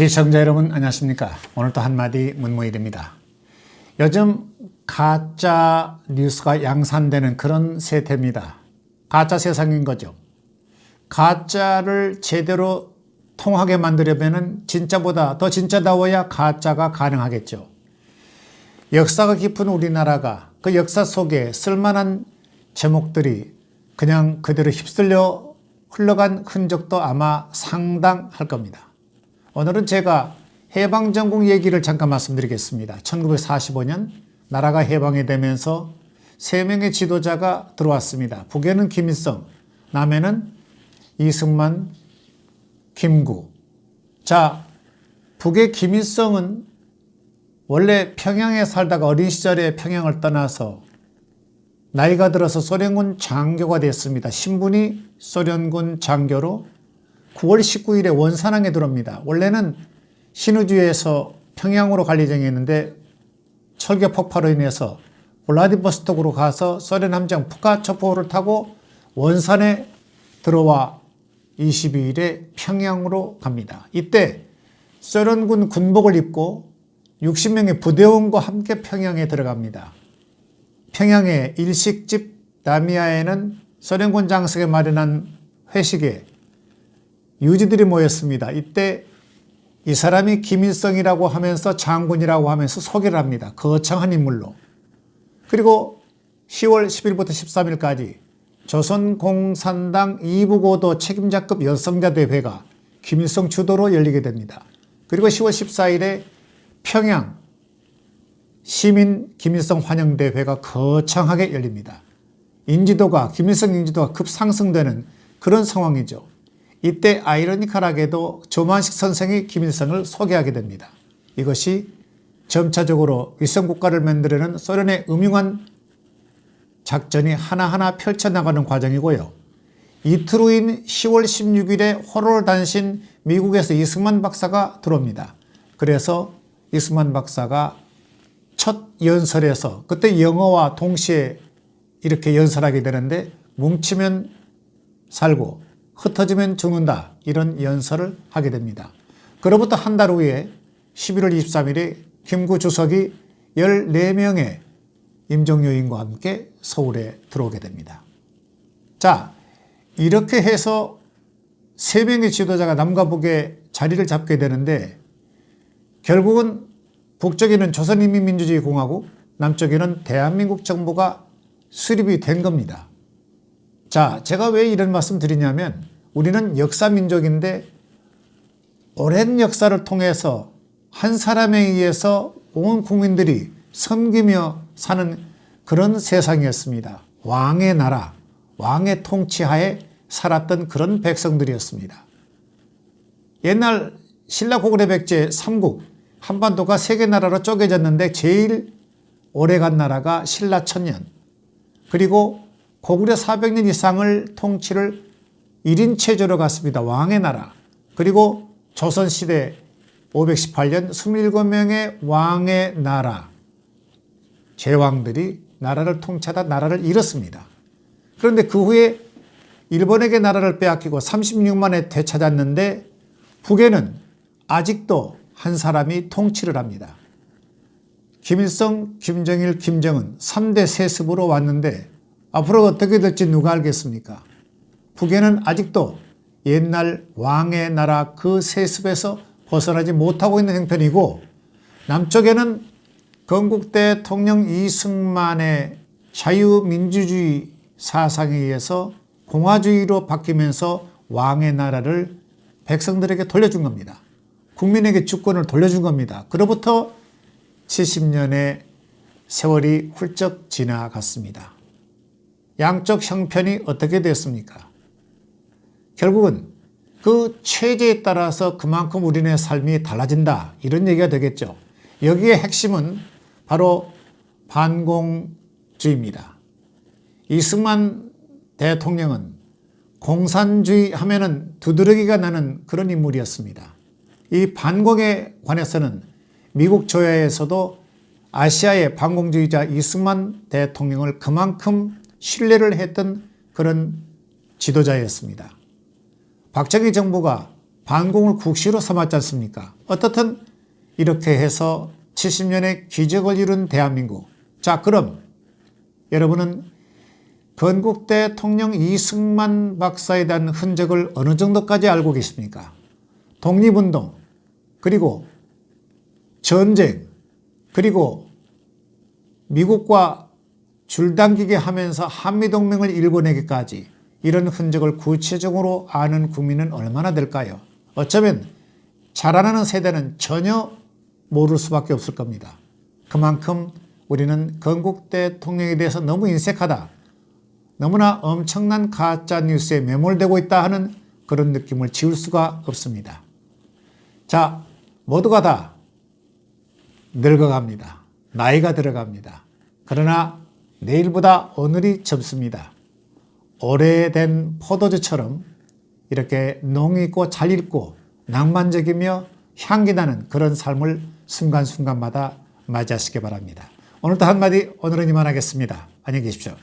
시청자 여러분 안녕하십니까. 오늘도 한마디 문무일입니다. 요즘 가짜 뉴스가 양산되는 그런 세태입니다. 가짜 세상인 거죠. 가짜를 제대로 통하게 만들려면 진짜보다 더 진짜다워야 가짜가 가능하겠죠. 역사가 깊은 우리나라가 그 역사 속에 쓸만한 제목들이 그냥 그대로 휩쓸려 흘러간 흔적도 아마 상당할 겁니다. 오늘은 제가 해방전국 얘기를 잠깐 말씀드리겠습니다. 1945년 나라가 해방이 되면서 3명의 지도자가 들어왔습니다. 북에는 김일성, 남에는 이승만, 김구. 자, 북의 김일성은 원래 평양에 살다가 어린 시절에 평양을 떠나서 나이가 들어서 소련군 장교가 됐습니다. 신분이 소련군 장교로 9월 19일에 원산항에 들어옵니다. 원래는 신의주에서 평양으로 갈 예정이었는데 철교 폭파로 인해서 블라디보스톡으로 가서 소련 함정 푸가초프호를 타고 원산에 들어와 22일에 평양으로 갑니다. 이때 소련군 군복을 입고 60명의 부대원과 함께 평양에 들어갑니다. 평양의 일식집 다미아에는 소련군 장성에 마련한 회식에 유지들이 모였습니다. 이때 이 사람이 김일성이라고 하면서 장군이라고 하면서 소개를 합니다. 거창한 인물로. 그리고 10월 10일부터 13일까지 조선공산당 이부고도 책임자급 여성자대회가 김일성 주도로 열리게 됩니다. 그리고 10월 14일에 평양 시민 김일성 환영대회가 거창하게 열립니다. 김일성 인지도가 급상승되는 그런 상황이죠. 이때 아이러니컬하게도 조만식 선생이 김일성을 소개하게 됩니다. 이것이 점차적으로 위성국가를 만들려는 소련의 음흉한 작전이 하나하나 펼쳐나가는 과정이고요. 이틀 후인 10월 16일에 호로를 단신 미국에서 이승만 박사가 들어옵니다. 그래서 이승만 박사가 첫 연설에서 그때 영어와 동시에 이렇게 연설하게 되는데 뭉치면 살고 흩어지면 죽는다 이런 연설을 하게 됩니다. 그로부터 한 달 후에 11월 23일에 김구 주석이 14명의 임종요인과 함께 서울에 들어오게 됩니다. 자, 이렇게 해서 3명의 지도자가 남과 북에 자리를 잡게 되는데 결국은 북쪽에는 조선인민민주주의공화국, 남쪽에는 대한민국 정부가 수립이 된 겁니다. 자, 제가 왜 이런 말씀 드리냐면 우리는 역사민족인데 오랜 역사를 통해서 한 사람에 의해서 온 국민들이 섬기며 사는 그런 세상이었습니다. 왕의 나라, 왕의 통치하에 살았던 그런 백성들이었습니다. 옛날 신라 고구려 백제 삼국 한반도가 3개 나라로 쪼개졌는데 제일 오래간 나라가 신라 1000년 그리고 고구려 400년 이상을 통치를 1인 체제로 갔습니다. 왕의 나라. 그리고 조선시대 518년 27명의 왕의 나라. 제왕들이 나라를 통치하다 나라를 잃었습니다. 그런데 그 후에 일본에게 나라를 빼앗기고 36만에 되찾았는데 북에는 아직도 한 사람이 통치를 합니다. 김일성, 김정일, 김정은 3대 세습으로 왔는데 앞으로 어떻게 될지 누가 알겠습니까? 북에는 아직도 옛날 왕의 나라 그 세습에서 벗어나지 못하고 있는 형편이고 남쪽에는 건국대 대통령 이승만의 자유민주주의 사상에 의해서 공화주의로 바뀌면서 왕의 나라를 백성들에게 돌려준 겁니다. 국민에게 주권을 돌려준 겁니다. 그로부터 70년의 세월이 훌쩍 지나갔습니다. 양쪽 형편이 어떻게 됐습니까? 결국은 그 체제에 따라서 그만큼 우리네 삶이 달라진다 이런 얘기가 되겠죠. 여기에 핵심은 바로 반공주의입니다. 이승만 대통령은 공산주의 하면은 두드러기가 나는 그런 인물이었습니다. 이 반공에 관해서는 미국 조야에서도 아시아의 반공주의자 이승만 대통령을 그만큼 신뢰를 했던 그런 지도자였습니다. 박정희 정부가 반공을 국시로 삼았지 않습니까? 어떻든 이렇게 해서 70년의 기적을 이룬 대한민국. 자, 그럼 여러분은 건국 대통령 이승만 박사에 대한 흔적을 어느 정도까지 알고 계십니까? 독립운동, 그리고 전쟁, 그리고 미국과 줄당기게 하면서 한미동맹을 일궈내기까지 이런 흔적을 구체적으로 아는 국민은 얼마나 될까요? 어쩌면 자라나는 세대는 전혀 모를 수밖에 없을 겁니다. 그만큼 우리는 건국 대통령에 대해서 너무 인색하다, 너무나 엄청난 가짜 뉴스에 매몰되고 있다 하는 그런 느낌을 지울 수가 없습니다. 자, 모두가 다 늙어갑니다. 나이가 들어갑니다. 그러나 내일보다 오늘이 젊습니다. 오래된 포도주처럼 이렇게 농 있고 잘 익고 낭만적이며 향기 나는 그런 삶을 순간순간마다 맞이하시기 바랍니다. 오늘도 한마디, 오늘은 이만하겠습니다. 안녕히 계십시오.